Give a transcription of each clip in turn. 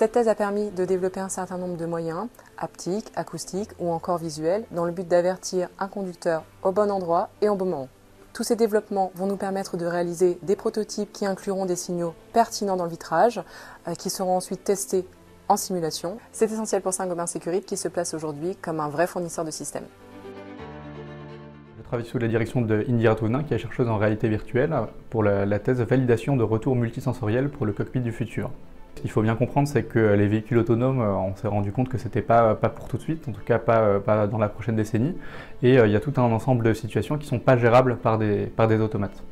Cette thèse a permis de développer un certain nombre de moyens, haptiques, acoustiques ou encore visuels, dans le but d'avertir un conducteur au bon endroit et au bon moment. Tous ces développements vont nous permettre de réaliser des prototypes qui incluront des signaux pertinents dans le vitrage, qui seront ensuite testés en simulation. C'est essentiel pour Saint-Gobain Sécurité qui se place aujourd'hui comme un vrai fournisseur de systèmes. Je travaille sous la direction de Indira Touvenin, qui est chercheuse en réalité virtuelle, pour la thèse validation de retour multisensoriel pour le cockpit du futur. Ce qu'il faut bien comprendre, c'est que les véhicules autonomes, on s'est rendu compte que c'était pas pour tout de suite, en tout cas pas dans la prochaine décennie, et il y a tout un ensemble de situations qui ne sont pas gérables par des automates.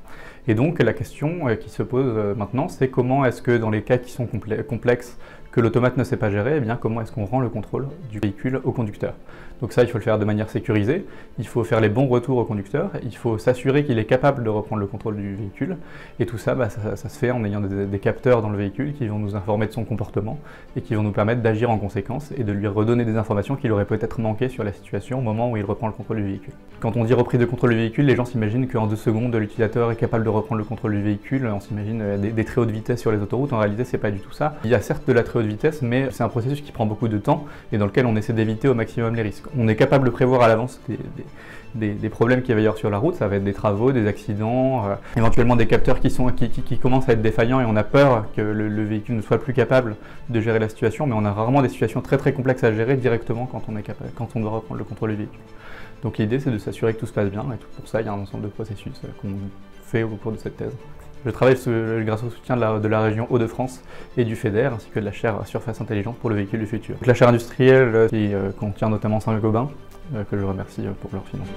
Et donc la question qui se pose maintenant, c'est comment est-ce que dans les cas qui sont complexes, que l'automate ne sait pas gérer, eh bien comment est-ce qu'on rend le contrôle du véhicule au conducteur. Donc ça, il faut le faire de manière sécurisée, il faut faire les bons retours au conducteur, il faut s'assurer qu'il est capable de reprendre le contrôle du véhicule, et tout ça, ça se fait en ayant des capteurs dans le véhicule qui vont nous informer de son comportement et qui vont nous permettre d'agir en conséquence et de lui redonner des informations qu'il aurait peut-être manqué sur la situation au moment où il reprend le contrôle du véhicule. Quand on dit reprise de contrôle du véhicule, les gens s'imaginent qu'en 2 secondes, l'utilisateur est capable de reprendre le contrôle du véhicule, on s'imagine des très hautes vitesses sur les autoroutes, en réalité c'est pas du tout ça. Il y a certes de la très haute vitesse, mais c'est un processus qui prend beaucoup de temps et dans lequel on essaie d'éviter au maximum les risques. On est capable de prévoir à l'avance des problèmes qu'il va y avoir sur la route, ça va être des travaux, des accidents, éventuellement des capteurs qui commencent à être défaillants et on a peur que le véhicule ne soit plus capable de gérer la situation, mais on a rarement des situations très complexes à gérer directement quand on doit reprendre le contrôle du véhicule. Donc l'idée c'est de s'assurer que tout se passe bien et pour ça il y a un ensemble de processus qu'on fait au cours de cette thèse. Je travaille grâce au soutien de la région Hauts-de-France et du FEDER, ainsi que de la chaire Surface Intelligente pour le véhicule du futur. Donc, la chaire industrielle qui contient notamment Saint-Gobain, que je remercie pour leur financement.